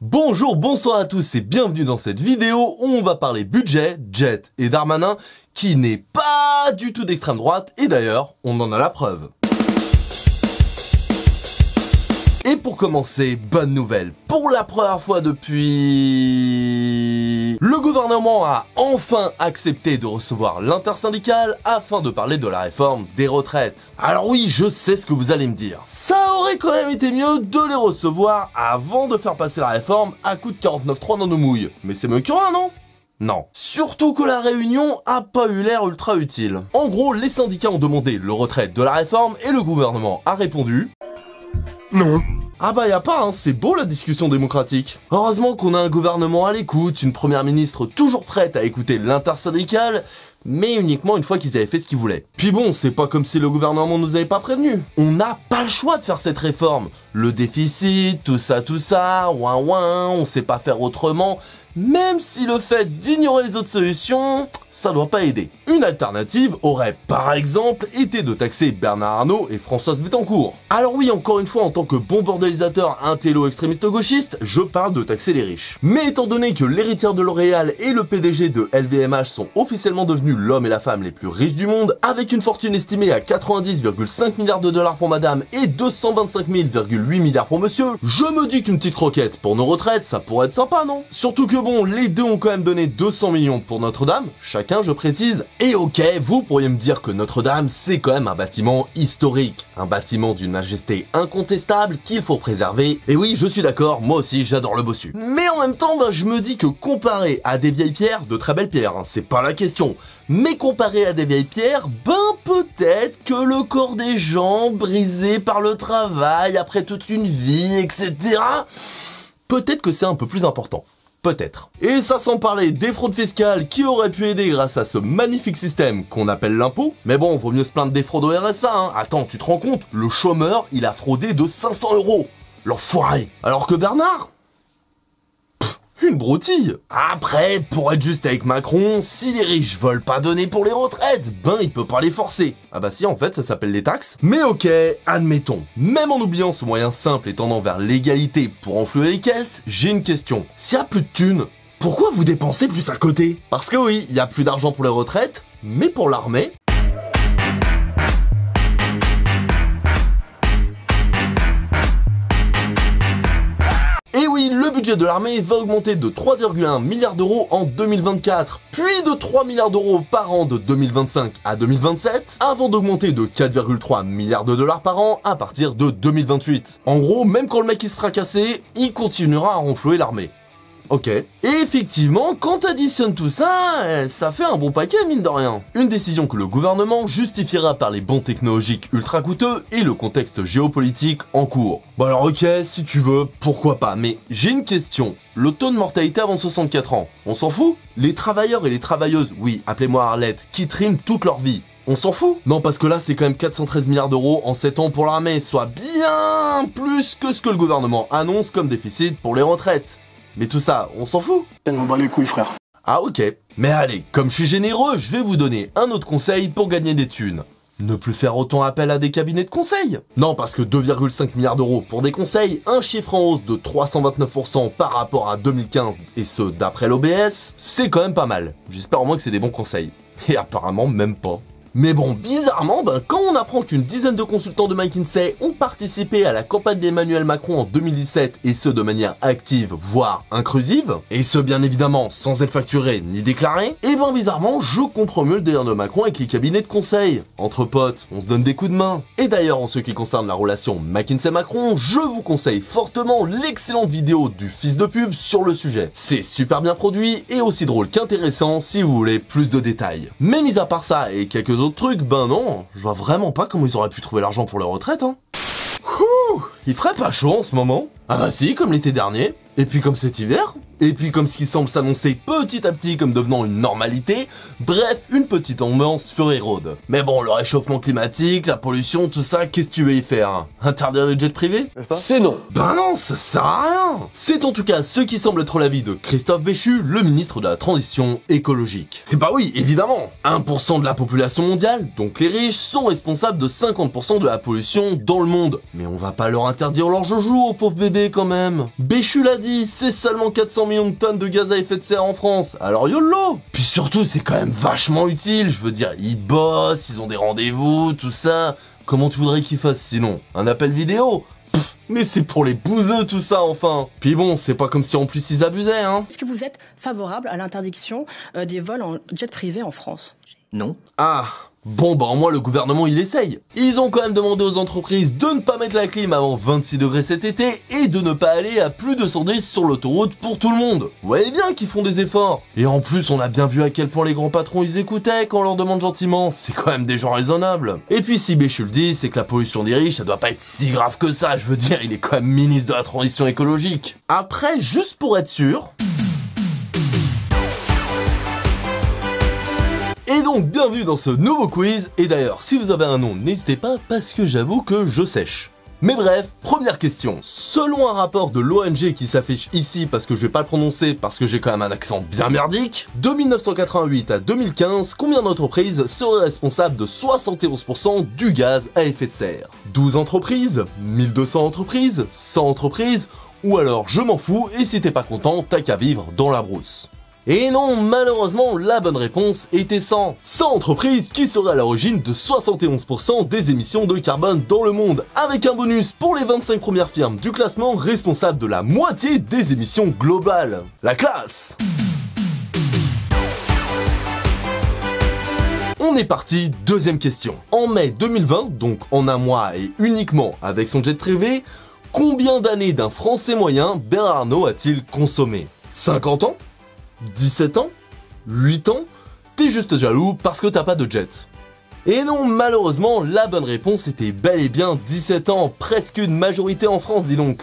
Bonjour, bonsoir à tous et bienvenue dans cette vidéo où on va parler budget, Jet et Darmanin, qui n'est pas du tout d'extrême droite et d'ailleurs, on en a la preuve. Et pour commencer, bonne nouvelle, pour la première fois depuis... Le gouvernement a enfin accepté de recevoir l'intersyndicale afin de parler de la réforme des retraites. Alors oui, je sais ce que vous allez me dire. Ça aurait quand même été mieux de les recevoir avant de faire passer la réforme à coup de 49.3 dans nos mouilles. Mais c'est mieux que rien, non ? Non. Surtout que la réunion a pas eu l'air ultra utile. En gros, les syndicats ont demandé le retrait de la réforme et le gouvernement a répondu... Non. Ah bah y a pas, hein, c'est beau la discussion démocratique. Heureusement qu'on a un gouvernement à l'écoute, une première ministre toujours prête à écouter l'intersyndicale, mais uniquement une fois qu'ils avaient fait ce qu'ils voulaient. Puis bon, c'est pas comme si le gouvernement nous avait pas prévenus. On n'a pas le choix de faire cette réforme. Le déficit, tout ça, ouin ouin, on sait pas faire autrement. Même si le fait d'ignorer les autres solutions, ça doit pas aider. Une alternative aurait par exemple été de taxer Bernard Arnault et Françoise Bettencourt. Alors oui, encore une fois, en tant que bon bordélisateur intello extrémiste gauchiste, je parle de taxer les riches. Mais étant donné que l'héritière de L'Oréal et le PDG de LVMH sont officiellement devenus l'homme et la femme les plus riches du monde, avec une fortune estimée à 90,5 milliards de dollars pour madame et 225,8 milliards pour monsieur, je me dis qu'une petite roquette pour nos retraites, ça pourrait être sympa, non? Surtout que bon, les deux ont quand même donné 200 millions pour Notre-Dame, chacun je précise, et ok, vous pourriez me dire que Notre-Dame c'est quand même un bâtiment historique, un bâtiment d'une majesté incontestable qu'il faut préserver, et oui je suis d'accord, moi aussi j'adore le bossu. Mais en même temps, je me dis que comparé à des vieilles pierres, de très belles pierres, hein, c'est pas la question, mais comparé à des vieilles pierres, peut-être que le corps des gens brisés par le travail après toute une vie, etc., peut-être que c'est un peu plus important. Peut-être. Et ça sans parler des fraudes fiscales qui auraient pu aider grâce à ce magnifique système qu'on appelle l'impôt. Mais bon, vaut mieux se plaindre des fraudes au RSA, hein. Attends, tu te rends compte? Le chômeur, il a fraudé de 500 €. L'enfoiré. Alors que Bernard? Une broutille. Après, pour être juste avec Macron, si les riches veulent pas donner pour les retraites, il peut pas les forcer. Ah bah si, en fait, ça s'appelle les taxes. Mais ok, admettons. Même en oubliant ce moyen simple et tendant vers l'égalité pour enflouer les caisses, j'ai une question. S'il y a plus de thunes, pourquoi vous dépensez plus à côté? Parce que oui, il y a plus d'argent pour les retraites, mais pour l'armée... Et oui, le budget de l'armée va augmenter de 3,1 milliards d'euros en 2024, puis de 3 milliards d'euros par an de 2025 à 2027, avant d'augmenter de 4,3 milliards de dollars par an à partir de 2028. En gros, même quand le mec il sera cassé, il continuera à renflouer l'armée. Ok. Et effectivement, quand t'additionnes tout ça, ça fait un bon paquet mine de rien. Une décision que le gouvernement justifiera par les bons technologiques ultra coûteux et le contexte géopolitique en cours. Bon alors ok, si tu veux, pourquoi pas, mais j'ai une question. Le taux de mortalité avant 64 ans, on s'en fout? Les travailleurs et les travailleuses, oui, appelez-moi Arlette, qui triment toute leur vie, on s'en fout? Non, parce que là, c'est quand même 413 milliards d'euros en 7 ans pour l'armée, soit bien plus que ce que le gouvernement annonce comme déficit pour les retraites. Mais tout ça, on s'en fout? On m'en bat les couilles, frère. Ah ok. Mais allez, comme je suis généreux, je vais vous donner un autre conseil pour gagner des thunes. Ne plus faire autant appel à des cabinets de conseil. Non, parce que 2,5 milliards d'euros pour des conseils, un chiffre en hausse de 329% par rapport à 2015, et ce d'après l'OBS, c'est quand même pas mal. J'espère au moins que c'est des bons conseils. Et apparemment même pas. Mais bon, bizarrement, quand on apprend qu'une dizaine de consultants de McKinsey ont participé à la campagne d'Emmanuel Macron en 2017, et ce de manière active, voire inclusive, et ce bien évidemment sans être facturé ni déclaré, et bizarrement, je comprends mieux le délire de Macron avec les cabinets de conseil. Entre potes, on se donne des coups de main. Et d'ailleurs, en ce qui concerne la relation McKinsey-Macron, je vous conseille fortement l'excellente vidéo du fils de pub sur le sujet. C'est super bien produit et aussi drôle qu'intéressant si vous voulez plus de détails. Mais mis à part ça et quelques autres trucs, non, je vois vraiment pas comment ils auraient pu trouver l'argent pour leur retraite, hein. Ouh, il ferait pas chaud en ce moment? Ah bah si, comme l'été dernier, et puis comme cet hiver, et puis comme ce qui semble s'annoncer petit à petit comme devenant une normalité, bref, une petite ambiance furéraude. Mais bon, le réchauffement climatique, la pollution, tout ça, qu'est-ce que tu veux y faire hein? Interdire les jets privés? C'est non. Ben non, ça sert à rien. C'est en tout cas ce qui semble être l'avis de Christophe Béchu, le ministre de la Transition écologique. Et bah oui, évidemment, 1% de la population mondiale, donc les riches, sont responsables de 50% de la pollution dans le monde. Mais on va pas leur interdire leur joujou aux pauvres bébés quand même. Béchu l'a dit, c'est seulement 400 millions de tonnes de gaz à effet de serre en France, alors YOLO. Puis surtout, c'est quand même vachement utile, je veux dire, ils bossent, ils ont des rendez-vous, tout ça. Comment tu voudrais qu'ils fassent sinon? Un appel vidéo? Mais c'est pour les bouseux tout ça enfin. Puis bon, c'est pas comme si en plus ils abusaient hein. Est-ce que vous êtes favorable à l'interdiction des vols en jet privé en France? Non. Ah, bon bah au moins le gouvernement il essaye. Ils ont quand même demandé aux entreprises de ne pas mettre la clim avant 26 degrés cet été et de ne pas aller à plus de 110 sur l'autoroute pour tout le monde. Vous voyez bien qu'ils font des efforts. Et en plus on a bien vu à quel point les grands patrons ils écoutaient quand on leur demande gentiment. C'est quand même des gens raisonnables. Et puis si Béchu le dit, c'est que la pollution des riches ça doit pas être si grave que ça. Je veux dire, il est quand même ministre de la transition écologique. Après, juste pour être sûr... Et donc, bienvenue dans ce nouveau quiz, et d'ailleurs, si vous avez un nom, n'hésitez pas, parce que j'avoue que je sèche. Mais bref, première question. Selon un rapport de l'ONG qui s'affiche ici, parce que je vais pas le prononcer, parce que j'ai quand même un accent bien merdique, de 1988 à 2015, combien d'entreprises seraient responsables de 71% du gaz à effet de serre? 12 entreprises? 1200 entreprises? 100 entreprises? Ou alors, je m'en fous, et si t'es pas content, t'as qu'à vivre dans la brousse. Et non, malheureusement, la bonne réponse était 100. 100 entreprises qui seraient à l'origine de 71% des émissions de carbone dans le monde, avec un bonus pour les 25 premières firmes du classement responsables de la moitié des émissions globales. La classe! On est parti, deuxième question. En mai 2020, donc en un mois et uniquement avec son jet privé, combien d'années d'un Français moyen Bernard Arnault a-t-il consommé? 50 ans? 17 ans? 8 ans? T'es juste jaloux parce que t'as pas de jet. Et non, malheureusement, la bonne réponse était bel et bien 17 ans, presque une majorité en France, dis donc.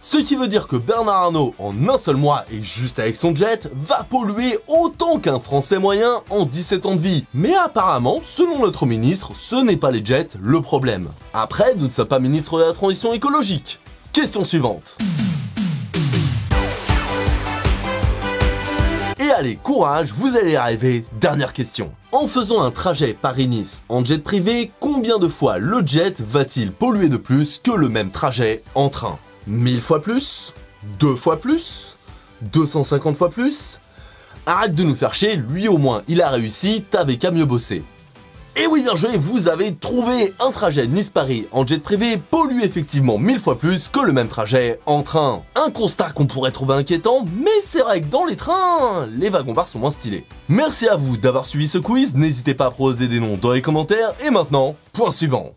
Ce qui veut dire que Bernard Arnault, en un seul mois et juste avec son jet, va polluer autant qu'un Français moyen en 17 ans de vie. Mais apparemment, selon notre ministre, ce n'est pas les jets le problème. Après, nous ne sommes pas ministre de la transition écologique. Question suivante. Et allez, courage, vous allez y arriver. Dernière question. En faisant un trajet Paris-Nice en jet privé, combien de fois le jet va-t-il polluer de plus que le même trajet en train? 1000 fois plus? 2 fois plus? 250 fois plus? Arrête de nous faire chier, lui au moins il a réussi, t'avais qu'à mieux bosser. Et oui, bien joué, vous avez trouvé un trajet Nice-Paris en jet privé pollue effectivement 1000 fois plus que le même trajet en train. Un constat qu'on pourrait trouver inquiétant, mais c'est vrai que dans les trains, les wagons-bars sont moins stylés. Merci à vous d'avoir suivi ce quiz, n'hésitez pas à proposer des noms dans les commentaires, et maintenant, point suivant.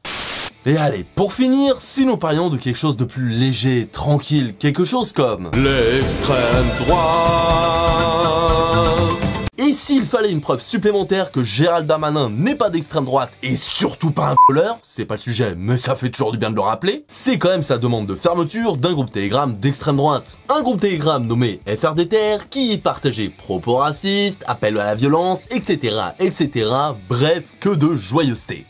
Et allez, pour finir, si nous parlions de quelque chose de plus léger, tranquille, quelque chose comme l'extrême droite. Et s'il fallait une preuve supplémentaire que Gérald Darmanin n'est pas d'extrême droite et surtout pas un voleur, c'est pas le sujet mais ça fait toujours du bien de le rappeler, c'est quand même sa demande de fermeture d'un groupe Telegram d'extrême droite. Un groupe Telegram nommé FRDTR qui partageait propos racistes, appels à la violence, etc. etc. Bref, que de joyeuseté.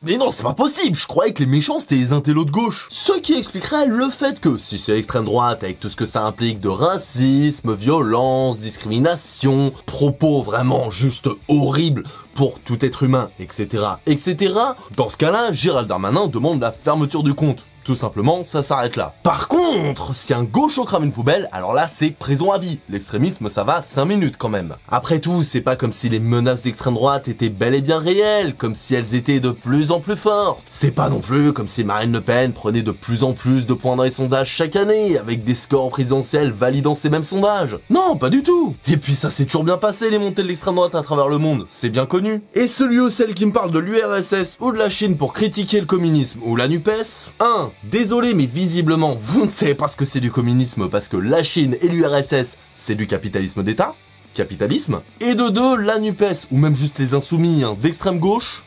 Mais non, c'est pas possible, je croyais que les méchants c'était les intellos de gauche. Ce qui expliquerait le fait que, si c'est extrême droite avec tout ce que ça implique de racisme, violence, discrimination, propos vraiment juste horribles pour tout être humain, etc., etc., dans ce cas-là, Gérald Darmanin demande la fermeture du compte. Tout simplement, ça s'arrête là. Par contre, si un gaucho crame une poubelle, alors là c'est prison à vie. L'extrémisme ça va 5 minutes quand même. Après tout, c'est pas comme si les menaces d'extrême droite étaient bel et bien réelles, comme si elles étaient de plus en plus fortes. C'est pas non plus comme si Marine Le Pen prenait de plus en plus de points dans les sondages chaque année, avec des scores présidentiels validant ces mêmes sondages. Non, pas du tout. Et puis ça s'est toujours bien passé les montées de l'extrême droite à travers le monde, c'est bien connu. Et celui ou celle qui me parle de l'URSS ou de la Chine pour critiquer le communisme ou la NUPES, 1. Désolé mais visiblement vous ne savez pas ce que c'est du communisme parce que la Chine et l'URSS c'est du capitalisme d'État, capitalisme, et de 2 la NUPES ou même juste les insoumis d'extrême gauche.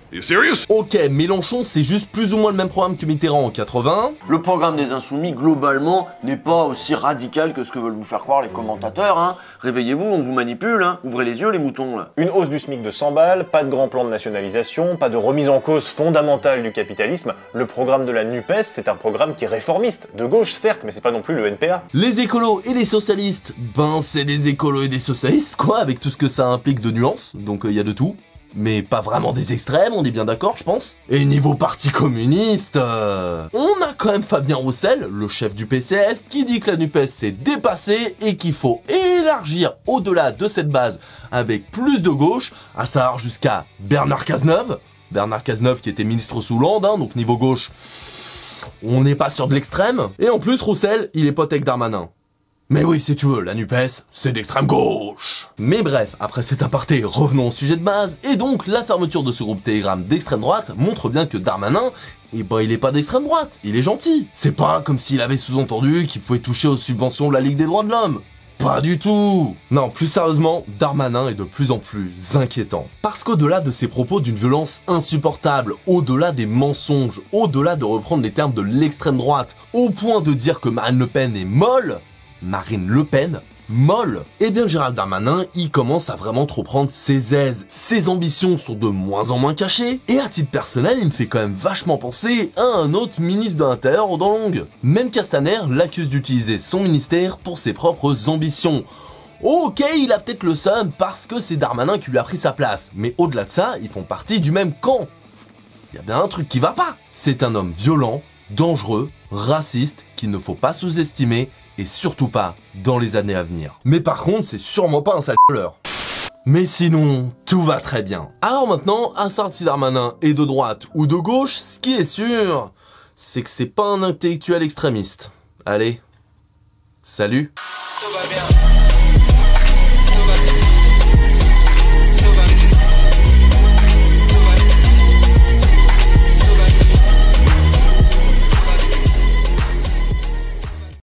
You serious? Ok, Mélenchon, c'est juste plus ou moins le même programme que Mitterrand en 80. Le programme des Insoumis, globalement, n'est pas aussi radical que ce que veulent vous faire croire les commentateurs, hein. Réveillez-vous, on vous manipule, hein. Ouvrez les yeux, les moutons, là. Une hausse du SMIC de 100 balles, pas de grand plan de nationalisation, pas de remise en cause fondamentale du capitalisme. Le programme de la NUPES, c'est un programme qui est réformiste. De gauche, certes, mais c'est pas non plus le NPA. Les écolos et les socialistes, ben c'est des écolos et des socialistes, quoi, avec tout ce que ça implique de nuances, donc il y a de tout. Mais pas vraiment des extrêmes, on est bien d'accord, je pense. Et niveau parti communiste, on a quand même Fabien Roussel, le chef du PCF, qui dit que la NUPES s'est dépassée et qu'il faut élargir au-delà de cette base avec plus de gauche, à savoir jusqu'à Bernard Cazeneuve. Bernard Cazeneuve qui était ministre sous Hollande, hein, donc niveau gauche, on n'est pas sur de l'extrême. Et en plus, Roussel, il est pote avec Darmanin. Mais oui, si tu veux, la NUPES, c'est d'extrême gauche. Mais bref, après cet aparté, revenons au sujet de base, et donc la fermeture de ce groupe Telegram d'extrême droite montre bien que Darmanin, eh ben il est pas d'extrême droite, il est gentil. C'est pas comme s'il avait sous-entendu qu'il pouvait toucher aux subventions de la Ligue des droits de l'homme. Pas du tout. Non, plus sérieusement, Darmanin est de plus en plus inquiétant. Parce qu'au-delà de ses propos d'une violence insupportable, au-delà des mensonges, au-delà de reprendre les termes de l'extrême droite, au point de dire que Marine Le Pen est molle, molle, eh bien Gérald Darmanin, il commence à vraiment trop prendre ses aises. Ses ambitions sont de moins en moins cachées, et à titre personnel, il me fait quand même vachement penser à un autre ministre de l'Intérieur aux dents longues. Même Castaner l'accuse d'utiliser son ministère pour ses propres ambitions. Ok, il a peut-être le seum parce que c'est Darmanin qui lui a pris sa place, mais au-delà de ça, ils font partie du même camp. Il y a bien un truc qui va pas. C'est un homme violent, dangereux, raciste, qu'il ne faut pas sous-estimer, et surtout pas dans les années à venir. Mais par contre, c'est sûrement pas un sale gueuleur. Mais sinon, tout va très bien. Alors maintenant, à savoir si Darmanin est de droite ou de gauche, ce qui est sûr, c'est que c'est pas un intellectuel extrémiste. Allez, salut. Tout va bien.